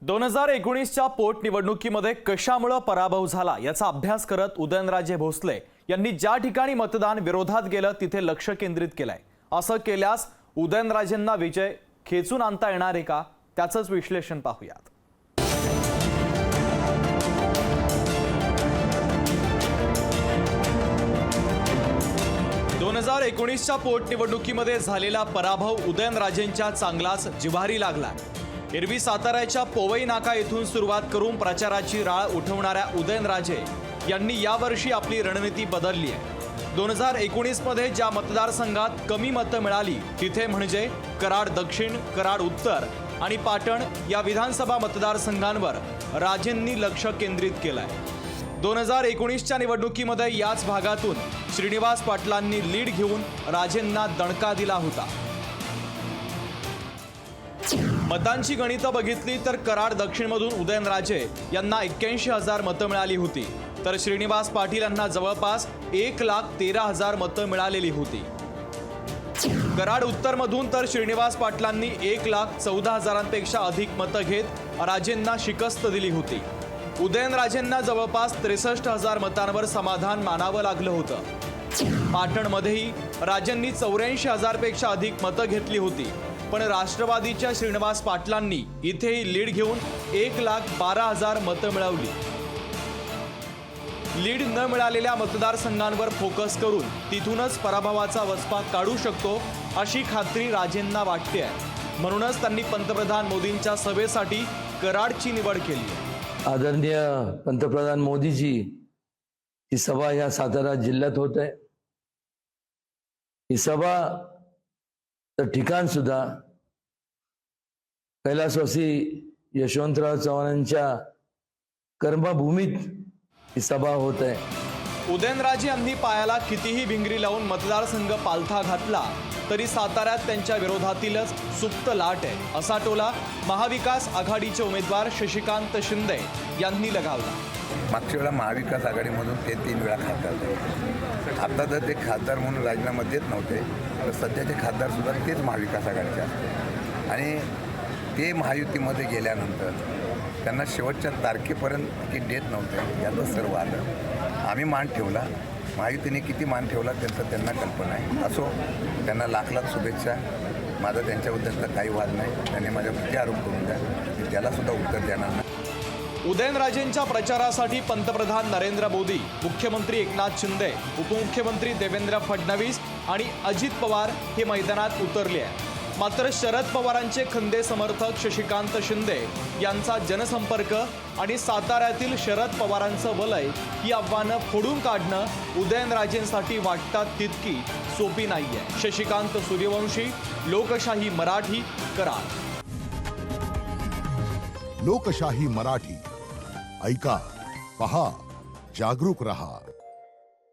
2019च्या पोटनिवडणुकीमध्ये कशामुळे पराभव झाला याचा अभ्यास करत उदयनराजे भोसले यांनी ज्या ठिकाणी मतदान विरोधात गेलं तिथे लक्ष केंद्रित केलंय। असं केल्यास उदयनराजेंना विजय खेचून आणता येणार आहे का, त्याचंच विश्लेषण पाहूयात। 2019च्या पोटनिवडणुकीमध्ये झालेला पराभव उदयनराजेंच्या चांगलाच जिव्हारी लागला। एरवी साताऱ्याच्या पोवई नाका येथून सुरुवात करून प्रचाराची राळ उठवणाऱ्या उदयनराजे यांनी यावर्षी आपली रणनीती बदलली आहे। 2019 मध्ये ज्या मतदारसंघात कमी मतं मिळाली तिथे म्हणजे कराड दक्षिण, कराड उत्तर आणि पाटण या विधानसभा मतदारसंघांवर राजेंनी लक्ष केंद्रित केलंय। 2019च्या निवडणुकीमध्ये याच भागातून श्रीनिवास पाटलांनी लीड घेऊन राजेंना दणका दिला होता। मतांची गणितं बघितली तर कराड दक्षिणमधून उदयनराजे यांना 81,000 मतं मिळाली होती, तर श्रीनिवास पाटील यांना जवळपास 1,13,000 मतं मिळालेली होती। कराड उत्तरमधून तर श्रीनिवास पाटलांनी 1,14,000पेक्षा अधिक मतं घेत राजेंना शिकस्त दिली होती। उदयनराजेंना जवळपास 63,000 मतांवर समाधान मानावं लागलं होतं। पाटणमध्येही राजेंनी 84,000पेक्षा अधिक मतं घेतली होती, पण राष्ट्रवादीच्या श्रीनिवास पाटलांनी इथेही लीड घेऊन 1,12,000 मतं मिळवली। लीड न मिळालेल्या मतदारसंघांवर फोकस करून तिथूनच पराभवाचा वचपा काढू शकतो अशी खात्री राजेंना वाटते आहे। म्हणूनच त्यांनी पंतप्रधान मोदींच्या सभेसाठी कराडची निवड केली। आदरणीय पंतप्रधान मोदीजी ही सभा या सातारा जिल्ह्यात होत आहे। ही सभा ठिकाण सुद्धा कैलासवासी यशवंतराव चव्हाणांच्या कर्मभूमीत ही सभा होत आहे। उदयनराजे यांनी पायाला कितीही भिंगरी लावून मतदारसंघ पालथा घातला तरी साताऱ्यात त्यांच्या विरोधातीलच सुप्त लाट आहे, असा टोला महाविकास आघाडीचे उमेदवार शशिकांत शिंदे यांनी लगावला। मागच्या वेळा महाविकास आघाडीमधून ते 3 वेळा खासदार झाले। आता जर ते खासदार म्हणून राजीनामा देत नव्हते तर सध्याचे खासदार सुद्धा तेच महाविकास आघाडीचे असते आणि ते महायुतीमध्ये गेल्यानंतर त्यांना शेवटच्या तारखेपर्यंत तिकीट देत नव्हते। याचं सर्व आलं। आम्ही मान ठेवला, महायुतीने किती मान ठेवला त्यांचं त्यांना कल्पना आहे। असो, त्यांना लाख लाख शुभेच्छा। माझा त्यांच्याबद्दलचा काही वाद नाही। त्यांनी माझ्या किती आरोप करून द्या, मी त्यालासुद्धा उत्तर देणार नाही। उदयनराजेंच्या प्रचारासाठी पंतप्रधान नरेंद्र मोदी, मुख्यमंत्री एकनाथ शिंदे, उपमुख्यमंत्री देवेंद्र फडणवीस आणि अजित पवार हे मैदानात उतरले आहेत। मात्र शरद पवारांचे खंदे समर्थक शशिकांत शिंदे यांचा जनसंपर्क आणि साताऱ्यातील शरद पवारांचं वलय ही आव्हानं फोडून काढणं उदयनराजेंसाठी वाटतात तितकी सोपी नाहीये। शशिकांत सूर्यवंशी, लोकशाही मराठी, कराड। लोकशाही मराठी ऐका, पहा, जागरूक रहा।